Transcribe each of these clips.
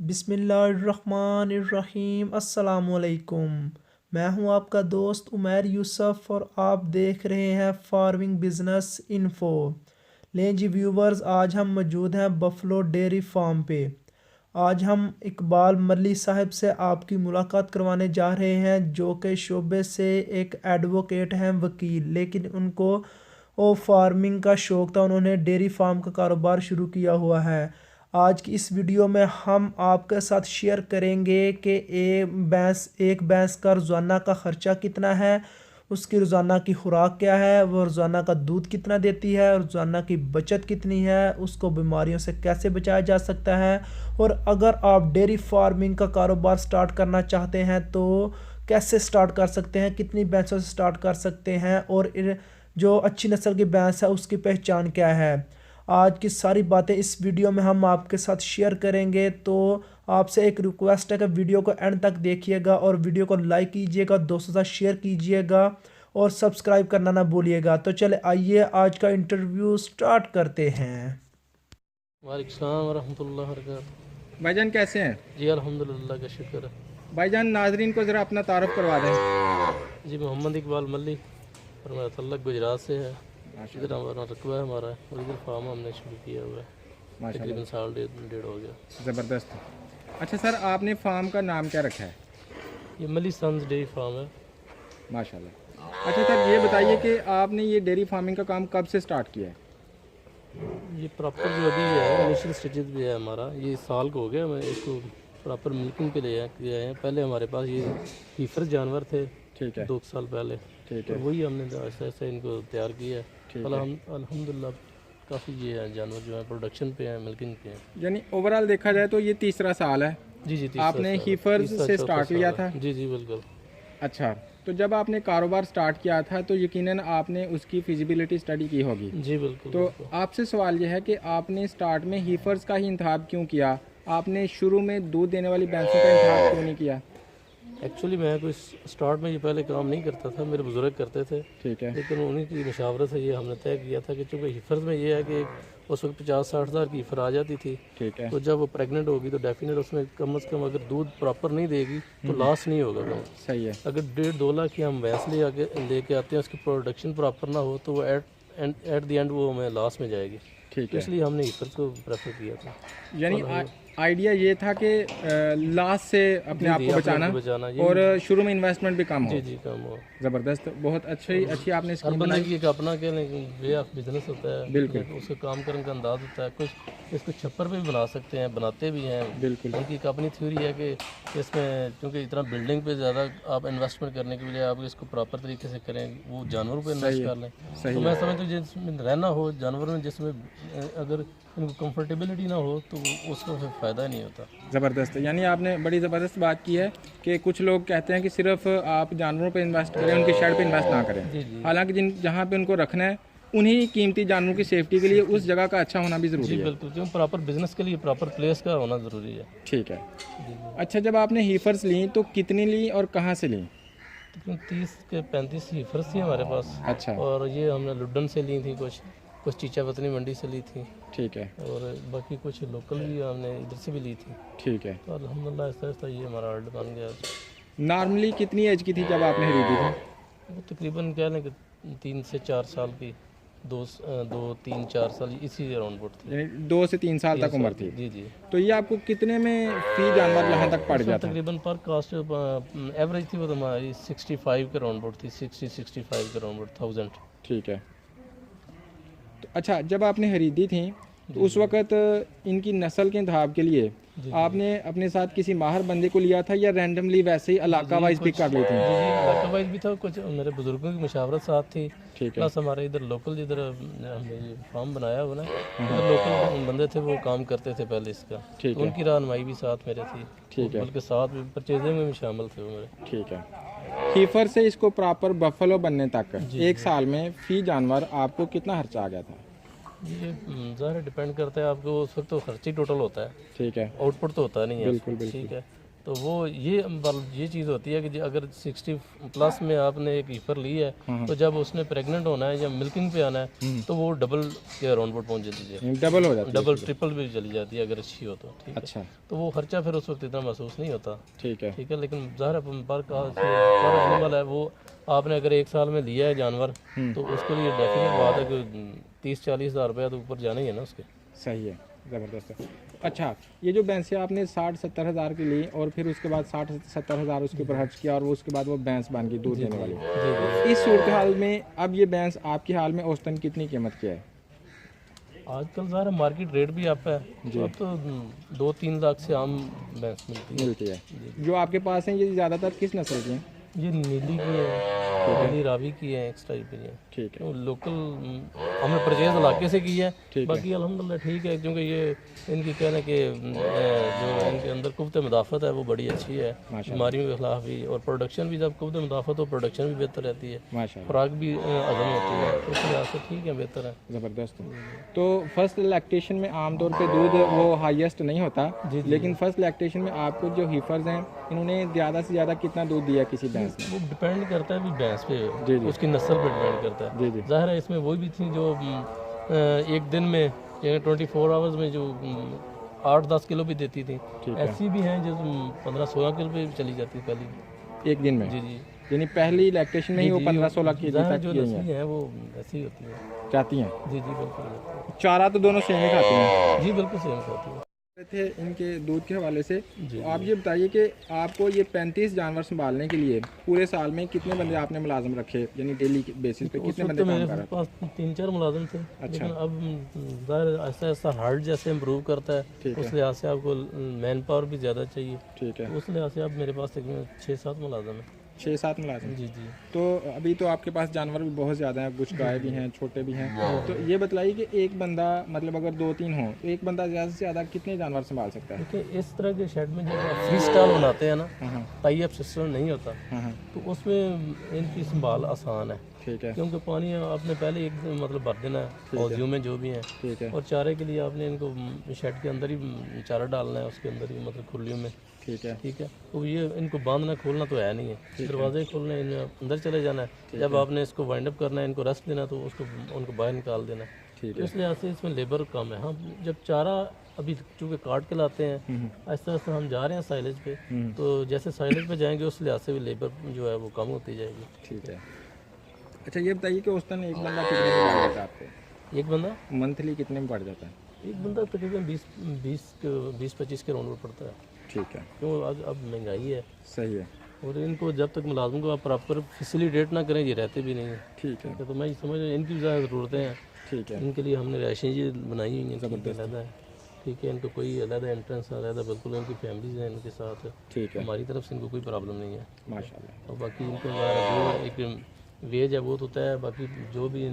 बिस्मिल्लाहिर्रहमानिर्रहीम अस्सलामुअलैकुम। मैं हूं आपका दोस्त उमैर यूसुफ और आप देख रहे हैं फार्मिंग बिजनेस इन्फो। लें जी व्यूवर्स, आज हम मौजूद हैं बफलो डेयरी फार्म पे। आज हम इकबाल मल्ली साहब से आपकी मुलाकात करवाने जा रहे हैं, जो कि शोबे से एक एडवोकेट हैं, वकील, लेकिन उनको वो फार्मिंग का शौक़ था। उन्होंने डेयरी फार्म का कारोबार शुरू किया हुआ है। आज की इस वीडियो में हम आपके साथ शेयर करेंगे कि एक भैंस का रोज़ाना का ख़र्चा कितना है, उसकी रोज़ाना की खुराक क्या है, वो रोज़ाना का दूध कितना देती है, रोज़ाना की बचत कितनी है, उसको बीमारियों से कैसे बचाया जा सकता है, और अगर आप डेयरी फार्मिंग का कारोबार स्टार्ट करना चाहते हैं तो कैसे स्टार्ट कर सकते हैं, कितनी भैंसों से स्टार्ट कर सकते हैं, और जो अच्छी नस्ल की भैंस है उसकी पहचान क्या है। आज की सारी बातें इस वीडियो में हम आपके साथ शेयर करेंगे। तो आपसे एक रिक्वेस्ट है कि वीडियो को एंड तक देखिएगा और वीडियो को लाइक कीजिएगा, दोस्तों के साथ शेयर कीजिएगा और सब्सक्राइब करना ना भूलिएगा। तो चले आइए आज का इंटरव्यू स्टार्ट करते हैं। वालेकुम सलाम वरहमतुल्लाहि वबरकातुहू। भाईजान कैसे हैं? जी अल्हम्दुलिल्लाह का शुक्र है। भाईजान नाजरीन को ज़रा अपना तारुफ करवा दें। जी मोहम्मद इकबाल मल्ली और मेरा तल्लक गुजरात से है। इधर हमारा रकबा है हमारा, और इधर फार्म हमने शुरू किया हुआ है, तकरीबन साल डेढ़ हो गया। ज़बरदस्त। अच्छा सर, आपने फार्म का नाम क्या रखा है? ये मल्ली सन्स डेयरी फार्म है। माशाल्लाह। अच्छा सर, ये बताइए कि आपने ये डेयरी फार्मिंग का काम कब से स्टार्ट किया है? ये प्रॉपर जो अभी है इनिशियल स्टेजेस भी है हमारा, ये साल को हो गया। मैं इसको प्रॉपर मिल्किंग के लिए किया है। पहले हमारे पास ये हीफर जानवर थे, ठीक है, 2 साल पहले, ठीक तो है, वही हमने ऐसा ऐसा इनको तैयार किया है। ठीक है। अल्हम्दुलिल्लाह काफ़ी ये है जानवर जो है प्रोडक्शन पे हैं, मिल्किंग पे हैं। यानी ओवरऑल देखा जाए तो ये तीसरा साल है। जी आपने हीफर्स से स्टार्ट लिया था? जी जी बिल्कुल। अच्छा, तो जब आपने कारोबार स्टार्ट किया था तो यकीनन आपने उसकी फिजिबिलिटी स्टडी की होगी। जी बिल्कुल। तो बिल्कुल। आपसे सवाल यह है कि आपने स्टार्ट में हीफर्स का ही इंतखाब क्यों किया? आपने शुरू में दूध देने वाली भैंसों का इंतखाब क्यों नहीं किया? एक्चुअली मैं कोई स्टार्ट में ये पहले काम नहीं करता था, मेरे बुजुर्ग करते थे, ठीक है, लेकिन उन्हीं की मशावरत से ये हमने तय किया था कि चूँकि हिफर्स में ये है कि उस वक्त 50-60 हज़ार की हिफर आ जाती थी, ठीक है, तो जब वो प्रेग्नेंट होगी तो डेफिनेट उसमें कम से कम अगर दूध प्रॉपर नहीं देगी तो लॉस नहीं होगा कम। सही है, अगर 1.5-2 लाख की हम भैंस लेके आते हैं, उसकी प्रोडक्शन प्रॉपर ना हो तो वो एट द एंड वो हमें लॉस में जाएगी। ठीक तो है। इसलिए हमने हिफर को प्रेफर किया था। यानी आइडिया ये था कि लॉस से अपने आप को बचाना ये और शुरू में इन्वेस्टमेंट भी कम हो। जी जी कम हो। ज़बरदस्त, बहुत अच्छी आपने हर स्कीम बंदे बनाई। की एक अपना क्या वे ऑफ बिजनेस होता है, बिल्कुल, उसका काम करने का अंदाज होता है। कुछ इसको छप्पर पे भी बना सकते हैं, बनाते भी हैं। बिल्कुल, उनकी एक अपनी थ्योरी है कि इसमें क्योंकि इतना बिल्डिंग पे ज़्यादा आप इन्वेस्टमेंट करने के बजाय आप इसको प्रॉपर तरीके से करें, वो जानवरों पे इन्वेस्ट कर लें। तो मैं समझता हूँ जिसमें रहना हो जानवरों में, जिसमें अगर इनको कंफर्टेबिलिटी ना हो तो उसको फिर फ़ायदा नहीं होता। ज़बरदस्त। यानी आपने बड़ी ज़बरदस्त बात की है कि कुछ लोग कहते हैं कि सिर्फ आप जानवरों पे इन्वेस्ट करें, उनके शेड पे इन्वेस्ट ना करें। जी जी हालांकि जहाँ पे उनको रखना है उन्हीं कीमती जानवरों की सेफ्टी के लिए उस जगह का अच्छा होना भी ज़रूरी जी है। बिल्कुल, क्यों प्रॉपर बिजनेस के लिए प्रॉपर प्लेस का होना ज़रूरी है। ठीक है। जी जी। अच्छा, जब आपने हीफर्स ली तो कितनी ली और कहाँ से ली? तकरीबन 30 के 35 हीफर्स थी हमारे पास। अच्छा, और ये हमने लुड्डन से ली थी, कुछ चीचा वतनी मंडी से ली थी, ठीक है, और बाकी कुछ लोकल भी हमने इधर से भी ली थी। ठीक है। तो अल्हम्दुलिल्लाह ऐसा ऐसा ये हमारा ऑर्डर बन गया। नॉर्मली कितनी एज की थी जब आपने खरीदी थी? वो तकरीबन कह लें कि 3 से 4 साल की, 2-3-4 साल इसी अराउंड बुट थी। यानी 2 से 3 साल तक उम्र थी। जी जी। तो ये आपको कितने में फी जानवर यहाँ तक पड़ गया था? तकरीबन पर कास्ट एवरेज थी वो तो हमारी 65 के अराउंड बुट थी, 60-65 के अराउंड बुट 1000। ठीक है। तो अच्छा, जब आपने खरीदी थी तो उस वक़्त इनकी नस्ल के इंतखाब के लिए आपने अपने साथ किसी माहिर बंदे को लिया था या रैंडमली वैसे ही इलाका वाइज पिक कर ली थी? जी जी इलाका वाइज भी था, कुछ मेरे बुजुर्गों की मशावरत साथ थी, ठीक है, प्लस हमारे इधर लोकल जिधर हमने ये फार्म बनाया हुआ ना, इधर लोकल बंदे थे वो काम करते थे पहले इसका, ठीक तो है, उनकी रहनुमाई भी साथ मेरे थी। ठीक है, बल्कि साथ में परचेजिंग में भी शामिल थे वो मेरे। ठीक है। हीफर से इसको प्रॉपर बफलो बनने तक एक साल में फ़ी जानवर आपको कितना खर्चा आ गया था? ये ज़ाहिर डिपेंड करता है आपको, उस वक्त तो खर्च ही टोटल होता है, ठीक है, आउटपुट तो होता नहीं है बिल्कुल, उसमें, बिल्कुल। ठीक है। तो वो ये चीज़ होती है कि अगर 60 प्लस में आपने एक हीफर ली है तो जब उसने प्रेग्नेंट होना है या मिल्किंग पे आना है तो वो डबल के अराउंड पर पहुँच जाती है, डबल हो जाती है, डबल ट्रिपल भी चली जाती है अगर अच्छी हो तो। ठीक है, अच्छा तो वो खर्चा फिर उस वक्त इतना महसूस नहीं होता। ठीक है, ठीक है, लेकिन ज़ाहिर है पर एनिमल है वो आपने अगर 1 साल में लिया है जानवर तो उसके लिए डेफिनेट बात है कि 30-40 हज़ार रुपया तो ऊपर जाना ही है ना उसके। सही है, ज़बरदस्त है। अच्छा, ये जो भैंसें आपने 60-70 हज़ार की ली और फिर उसके बाद 60-70 हज़ार उसके ऊपर खर्च किया और वो उसके बाद वो भैंस बन गई दूध देने वाली, इस सूरत हाल में अब ये भैंस आपके हाल में औसतन कितनी कीमत की है? आजकल ज़ाहिर मार्केट रेट भी आप है, अब तो 2-3 लाख से आम भैंस मिलती है। जो आपके पास हैं ये ज़्यादातर किस नस्ल की हैं? ये नीली की है, नीली रावी की है, एक्स्ट्रा की है। ठीक है, तो लोकल हमने परचेज इलाके से की है, बाकी अल्हम्दुलिल्लाह ठीक है, क्योंकि ये इनकी कहना कि जो इनके अंदर कुव्वत मुदाफ़त है वो बड़ी अच्छी है बीमारियों के खिलाफ भी, और प्रोडक्शन भी जब कुव्वत मुदाफ़त हो प्रोडक्शन भी बेहतर रहती है, माशाल्लाह, खुराक भी हजम होती है, तो इस लिहाज से ठीक है, बेहतर है, ज़बरदस्त है। तो फर्स्ट लैक्टेशन में आमतौर पे दूध वो हाईएस्ट नहीं होता, लेकिन फर्स्ट लैक्टेशन में आपको जो हीफर्स हैं इन्होंने ज़्यादा से ज़्यादा कितना दूध दिया किसी भैंस ने? वो डिपेंड करता है भी भैंस पे, उसकी नस्ल पे डिपेंड करता है। ज़ाहिर है इसमें वही भी थी जो एक दिन में 24 आवर्स में जो 8-10 किलो भी देती थी, ऐसी भी हैं जो 15-16 किलो पे भी चली जाती पहली एक दिन में। जी जी, यानी पहली लैक्टेशन में ही वो 15-16 केजी तक जो की नस्ली है वो ऐसी ही होती है, जाती हैं। जी जी बिल्कुल, चारा तो दोनों सेम ही खाते हैं? जी बिल्कुल सेम होती है। थे इनके दूध के हवाले से, तो आप ये बताइए कि आपको ये 35 जानवर संभालने के लिए पूरे साल में कितने बंदे आपने मुलाजिम रखे, यानी डेली बेसिस पे कितने बंदे काम कर रहे थे? पास 3-4 मुलाजिम थे। अच्छा, लेकिन अब ज़ाहिर ऐसा ऐसा हार्ट जैसे इम्प्रूव करता है उस लिहाज से आपको मैन पावर भी ज़्यादा चाहिए। ठीक है, उस लिहाज से अब मेरे पास 6-7 मुलाजिम हैं। 6-7 मुलाजिम? जी जी। तो अभी तो आपके पास जानवर भी बहुत ज़्यादा हैं, कुछ गाय भी हैं, छोटे भी हैं, तो ये बताइए कि एक बंदा मतलब अगर 2-3 हो तो एक बंदा ज़्यादा से ज़्यादा कितने जानवर संभाल सकता है? देखिए इस तरह के शेड में जब आप फ्री स्टाइल बनाते हैं ना, टाई अप सिस्टम नहीं होता, तो उसमें इनकी संभाल आसान है। ठीक है, क्योंकि पानी आपने पहले एक मतलब भर देना है हौजियों में जो भी हैं, ठीक है, और चारे के लिए आपने इनको शेड के अंदर ही चारा डालना है, उसके अंदर ही मतलब खुलियों में। ठीक है, ठीक है, तो ये इनको बांधना खोलना तो है नहीं है, दरवाजे खोलने इन्हें अंदर चले जाना है, जब आपने इसको वाइंड अप करना है, इनको रेस्ट देना तो उसको उनको बाहर निकाल देना है। ठीक है, इस लिहाज से इसमें लेबर कम है। हाँ, जब चारा अभी चूँकि काट के लाते हैं आहिस्ता आहिस्ता हम जा रहे हैं साइलेज पे, तो जैसे साइलेज पे जाएंगे उस लिहाज से भी लेबर जो है वो कम होती जाएगी। ठीक है। अच्छा, ये बताइए कि औसतन एक बंदा कितने में बढ़ जाता है आपको? एक बंदा मंथली कितने में बढ़ जाता है? एक बंदा तकरीबन 20-25 के राउंड में पड़ता है। ठीक है, क्यों अब महंगाई है। सही है, और इनको जब तक मुलाजिम को आप प्रॉपर फैसिलिटेट ना करें ये रहते भी नहीं है। ठीक है, तो मैं समझ इनकी ज़्यादा ज़रूरतें हैं। ठीक है, इनके लिए हमने रैशन जी बनाई हुई हैं, ज़बरदस्त है। ठीक है, इनको कोई अलग एंट्रेंस अलग बिल्कुल इनकी फैमिलीज हैं इनके साथ। ठीक है, हमारी तरफ से इनको कोई प्रॉब्लम नहीं है माशाल्लाह। और बाकी इनको जो एक वेज है वो तो तय है, बाकी जो भी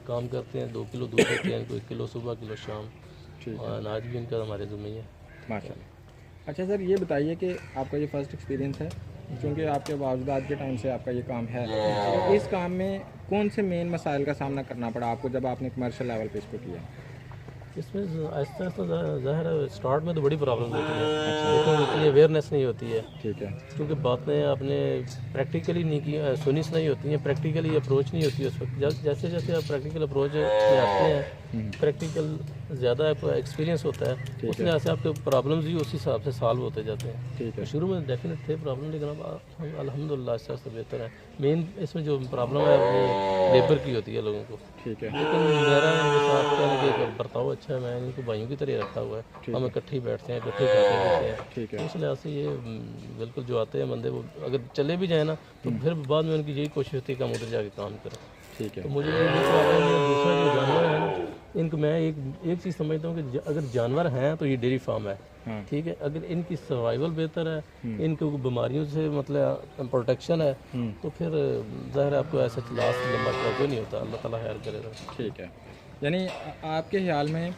काम करते हैं 2 किलो दूध देते हैं इनको, 1 किलो सुबह 1 किलो शाम, और अनाज भी इनका हमारे ज़िम्मे है माशाल्लाह। अच्छा सर, ये बताइए कि आपका ये फर्स्ट एक्सपीरियंस है, क्योंकि आपके वाजदाद के टाइम से आपका ये काम है, तो इस काम में कौन से मेन मसाइल का सामना करना पड़ा आपको जब आपने कमर्शियल लेवल पे इसको किया? इसमें आहिस्ता आहिस्ता ज़ाहिर है स्टार्ट में तो बड़ी प्रॉब्लम होती है, लेकिन होती है अवेयरनेस नहीं होती है। ठीक है, क्योंकि बातें आपने प्रैक्टिकली नहीं की सुनी नहीं होती हैं, प्रैक्टिकली अप्रोच नहीं होती है उस वक्त। जैसे जैसे आप प्रैक्टिकल अप्रोच में आते हैं, प्रैक्टिकल ज़्यादा एक्सपीरियंस होता है, उस लिहाज से आपके प्रॉब्लम्स भी उस हिसाब से सॉल्व होते जाते हैं। ठीक है, शुरू में डेफिनेट थे प्रॉब्लम, लेकिन अब अल्हम्दुलिल्लाह आहिस्ता आहिस्ता बेहतर है। मेन इसमें जो प्रॉब्लम है वो लेबर की होती है लोगों को। ठीक है, लेकिन मेरा इनके साथ क्या बर्ताव अच्छा है, मैं इनको भाइयों की तरह रखा हुआ है, हम इकट्ठे ही बैठते हैं, इकट्ठे खाते पीते हैं। ठीक है, इस लिहाज से ये बिल्कुल जो आते हैं बंदे वो अगर चले भी जाए ना तो फिर बाद में उनकी यही कोशिश होती है कि हम उधर जाके काम करें। ठीक है, तो मुझे ये प्रॉब्लम है। दूसरा जो जानवर है ना, इनको मैं एक चीज़ समझता हूँ कि अगर जानवर हैं तो ये डेयरी फार्म है। ठीक है, अगर इनकी सर्वाइवल बेहतर है, इनको बीमारियों से मतलब प्रोटेक्शन है, तो फिर ज़ाहिर है आपको ऐसा लास्ट लंबा चौका कोई नहीं होता, अल्लाह ताला खैर करेगा। ठीक है, यानी आपके ख्याल में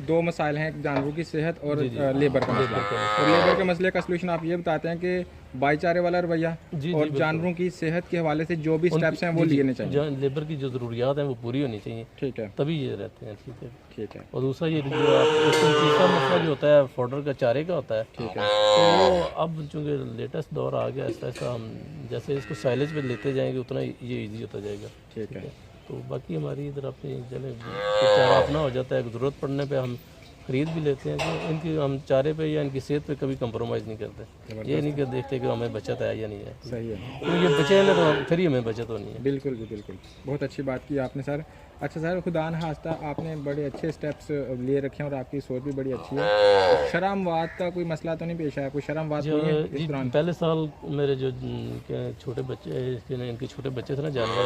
दो मसाइल हैं, जानवरों की सेहत और लेबर का मसला। और लेबर के मसले का सलूशन आप ये बताते हैं कि भाईचारे वाला रवैया और जानवरों की सेहत के हवाले से जो भी स्टेप्स हैं वो लेने चाहिए। लेबर की जो ज़रूरियात हैं वो पूरी होनी चाहिए, ठीक है, तभी ये रहते हैं। ठीक है, ठीक है। और दूसरा ये जो आप तीसरा मसला जो होता है फॉडर का, चारे का होता है, ठीक है। तो वो अब चूँकि लेटेस्ट दौर आ गया, ऐसा ऐसा हम जैसे इसको साइलेज पे लेते जाएंगे उतना ये ईजी होता जाएगा। ठीक है। तो बाकी हमारी इधर अपनी चले चारा अपना हो जाता है, ज़रूरत पड़ने पे हम खरीद भी लेते हैं। तो इनकी हम चारे पे या इनकी सेहत पे कभी कंप्रोमाइज़ नहीं करते। ये नहीं कि देखते कि हमें बचत है या नहीं है। सही है, तो ये बचे हैं तो फिर ही हमें बचत होनी है। बिल्कुल जी, बिल्कुल। बहुत अच्छी बात की आपने सर। अच्छा सर, खुदा न खास्ता आपने बड़े अच्छे स्टेप्स लिए रखे हैं और आपकी सोच भी बड़ी अच्छी है। शर्मवाद का कोई मसला तो नहीं पेश आया? कोई शर्मवाद हुई है इस दौरान? पहले साल मेरे जो छोटे बच्चे इनके छोटे बच्चे थे ना जानवर,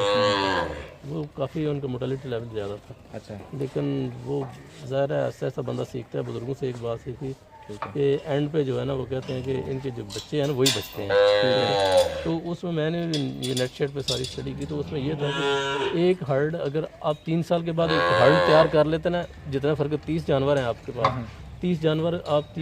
वो काफ़ी उनका मोर्टेलिटी लेवल ज़्यादा था। अच्छा। लेकिन वो ज़ाहिर है ऐसा ऐसा बंदा सीखता है। बुजुर्गों से एक बात सीखी कि एंड पे जो है ना वो कहते हैं कि इनके जो बच्चे हैं ना वही बचते हैं। तो उसमें मैंने ये नेट शेड पे सारी स्टडी की, तो उसमें ये था कि एक हर्ड अगर आप 3 साल के बाद एक हर्ड तैयार कर लेते ना, जितना फ़र्क 30 जानवर हैं आपके पास, 30 जानवर आप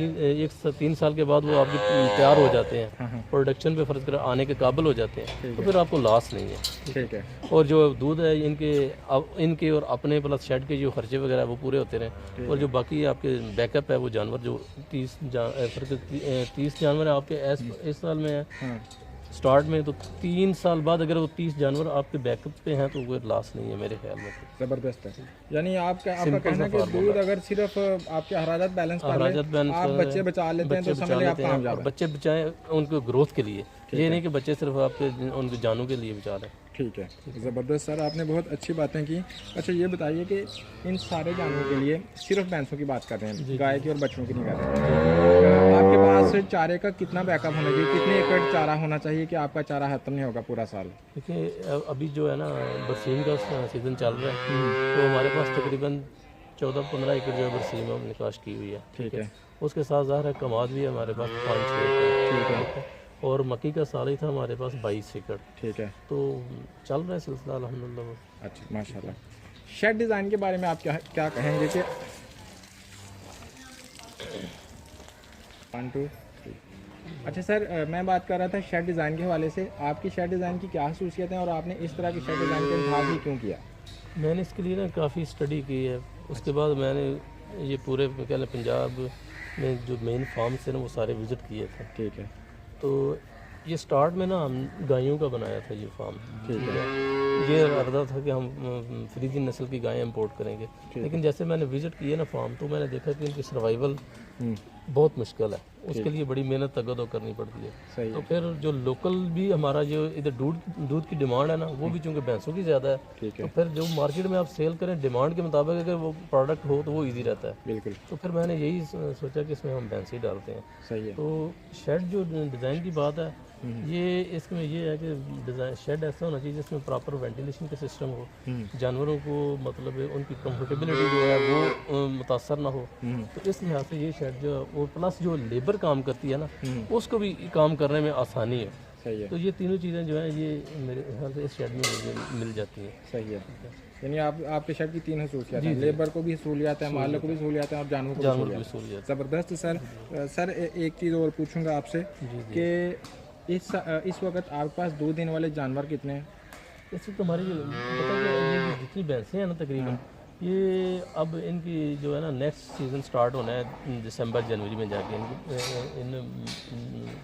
3 साल के बाद वो आपके तैयार हो जाते हैं, प्रोडक्शन पे फर्ज कर आने के काबिल हो जाते हैं, तो फिर आपको लॉस नहीं है। ठीक है। और जो दूध है इनके और अपने प्लस शेड के जो खर्चे वगैरह वो पूरे होते रहे, और जो बाकी आपके बैकअप है वो जानवर जो 30 जानवर है आपके इस साल में है स्टार्ट में, तो 3 साल बाद अगर वो 30 जानवर आपके बैकअप पे हैं तो वो लॉस नहीं है मेरे ख्याल में। ज़बरदस्त है। यानी आपका कहना है कि दूध अगर सिर्फ आपके अखराजात बैलेंस कर लें, आप बच्चे बचा लेते हैं तो समझ लें आप कामयाब हैं। बच्चे बचाएं उनको ग्रोथ के लिए, ये नहीं कि बच्चे सिर्फ आपके उनके जानों के लिए बचा रहे हैं। ठीक है, ज़बरदस्त सर, आपने बहुत अच्छी बातें की। अच्छा ये बताइए कि इन सारे जानवरों के लिए सिर्फ भैंसों की बात कर रहे हैं, गाय की और बच्चों की नहीं कर रहे हैं, आपके पास चारे का कितना बैकअप होना चाहिए? कितने एकड़ चारा होना चाहिए कि आपका चारा खत्म नहीं होगा पूरा साल? देखिए अभी जो है ना बरसीम का सीज़न चल रहा है, तो हमारे पास तकरीबन 14-15 एकड़ जो है बरसीम हम निकाश की हुई है। ठीक है। उसके साथ ज़ाहिर है कमाद भी है हमारे पास 5-6 एकड़। ठीक है। और मक्की का साल ही था हमारे पास 22 एकड़। ठीक है। तो चल रहा है सिलसिला अल्हम्दुलिल्लाह। अच्छा, माशाल्लाह। शेड डिज़ाइन के बारे में आप क्या कहेंगे कि 1 2 3। अच्छा सर, मैं बात कर रहा था शेड डिज़ाइन के हवाले से, आपकी शेड डिज़ाइन की क्या खसूसियत है और आपने इस तरह की शेड डिज़ाइन का इंतखाब ही क्यों किया? मैंने इसके लिए ना काफ़ी स्टडी की है। उसके बाद मैंने ये पूरे कह लें पंजाब में जो मेन फार्म्स थे ना वो सारे विज़िट किए थे। ठीक है। तो ये स्टार्ट में ना हम गायों का बनाया था ये फार्म। ठीक है। ये इरादा था कि हम फ्रीजी नस्ल की गायें इंपोर्ट करेंगे, लेकिन जैसे मैंने विज़िट किए ना फार्म, तो मैंने देखा कि इनकी सर्वाइवल बहुत मुश्किल है, उसके लिए बड़ी मेहनत तगदो करनी पड़ती है। सही। तो फिर जो लोकल भी हमारा जो इधर दूध की डिमांड है ना वो भी चूँकि भैंसों की ज़्यादा है, तो फिर जो मार्केट में आप सेल करें डिमांड के मुताबिक अगर वो प्रोडक्ट हो तो वो ईजी रहता है। बिल्कुल। तो फिर मैंने यही सोचा कि इसमें हम भैंस ही डालते हैं। सही है। तो शेड जो डिज़ाइन की बात है, ये इसमें ये है कि डिज़ाइन शेड ऐसा होना चाहिए जिसमें प्रॉपर वेंटिलेशन का सिस्टम हो, जानवरों को मतलब उनकी कंफर्टेबिलिटी जो है वो मुतासर ना हो। तो इस लिहाज से ये शेड जो वो प्लस जो लेबर काम करती है ना उसको भी काम करने में आसानी है। सही है। तो ये तीनों चीज़ें जो है ये मेरे ख्याल से इस शेड में मिल जाती हैं। सही है। यानी आपके शेड की 3 खसूसियात हैं, लेबर को भी सहूलियत है, मालिक को भी सहूलियत है और जानवरों को भी सहूलियत। ज़बरदस्त। सर एक चीज़ और पूछूंगा आपसे कि इस वक्त आपके पास दूध देने वाले जानवर कितने हैं? इस वक्त हमारी पता है ये जितनी भैंसें हैं ना तकरीबन ये अब इनकी जो है ना नेक्स्ट सीज़न स्टार्ट होना है दिसंबर जनवरी में जाके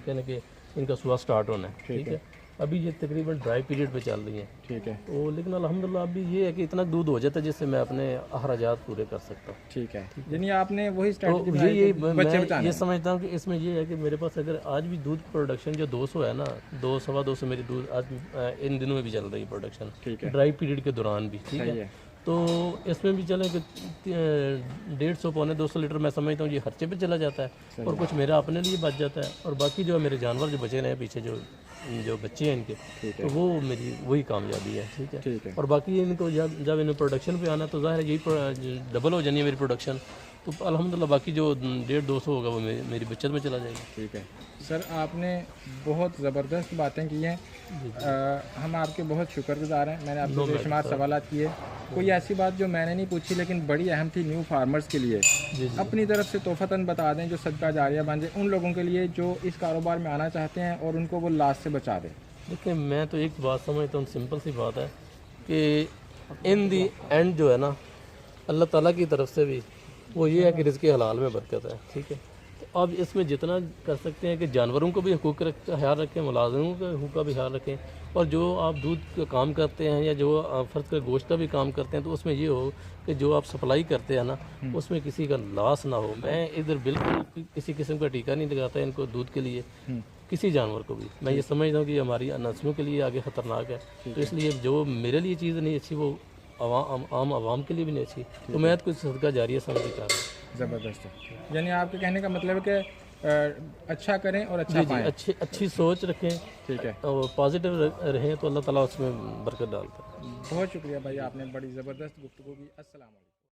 कहने के इनका सुबह स्टार्ट होना है। ठीक है। अभी ये तकरीबन ड्राई पीरियड पे चल रही है। ठीक है। तो लेकिन अल्हम्दुलिल्लाह अभी ये है कि इतना दूध हो जाता है जिससे मैं अपने अखराजात पूरे कर सकता हूँ। ठीक है। यानी आपने वही स्ट्रेटजी मैं ये समझता हूँ कि इसमें ये है कि मेरे पास अगर आज भी दूध प्रोडक्शन जो 200 है ना 200-250 मेरी दूध आज भी इन दिनों में भी चल रही है प्रोडक्शन। ठीक है। ड्राई पीरियड के दौरान भी। ठीक है। तो इसमें भी चलें कि 150-200 लीटर मैं समझता हूँ ये खर्चे पे चला जाता है और कुछ मेरा अपने लिए बच जाता है, और बाकी जो मेरे जानवर जो बचे रहे हैं पीछे जो बच्चे हैं इनके, तो वो मेरी वही कामयाबी है। ठीक है। और बाकी इनको जब इन्हें प्रोडक्शन पे आना तो ज़ाहिर है यही डबल हो जानी है मेरी प्रोडक्शन, तो अल्हम्दुलिल्लाह बाकी जो 150-200 होगा वो मेरी बचत में चला जाएगा। ठीक है सर, आपने बहुत ज़बरदस्त बातें की हैं। हम आपके बहुत शुक्रगुजार हैं। मैंने आपसे बेशुमार सवाल किए, कोई ऐसी बात जो मैंने नहीं पूछी लेकिन बड़ी अहम थी न्यू फार्मर्स के लिए, अपनी तरफ से तोहफ़तन बता दें जो सदका जारिया बन जाए उन लोगों के लिए जो इस कारोबार में आना चाहते हैं और उनको वो लास्ट से बचा दें। देखिए मैं तो एक बात समझता हूँ, सिंपल सी बात है कि इन दी एंड जो है ना अल्लाह ताला की तरफ से भी वो ये है कि रिज़्क़ हलाल में बरकत है। ठीक है, तो अब इसमें जितना कर सकते हैं कि जानवरों को भी हकूक़ का ख्याल रखें, मुलाज़िमों के हकूक़ का भी ख्याल रखें, और जो आप दूध का काम करते हैं या जो फ़र्ज़ का गोश्त का भी काम करते हैं तो उसमें ये हो कि जो आप सप्लाई करते हैं ना उसमें किसी का लॉस ना हो। मैं इधर बिल्कुल किसी किस्म का टीका नहीं लगाता इनको दूध के लिए, किसी जानवर को भी। मैं ये समझता हूँ कि हमारी नस्लों के लिए आगे ख़तरनाक है, तो इसलिए जो मेरे लिए चीज़ नहीं अच्छी वो आम आवाम के लिए भी नहीं अच्छी, तो मैं तो कुछ सदका जारिया समझ कर रहा हूँ। ज़बरदस्त है, यानी आपके कहने का मतलब है कि अच्छा करें और अच्छा पाएं। अच्छी सोच रखें, ठीक है, और पॉजिटिव रहें तो अल्लाह ताला उसमें बरकत डालता है। बहुत शुक्रिया भाई, आपने बड़ी ज़बरदस्त गुफ्तगू की। अस्सलाम वालेकुम।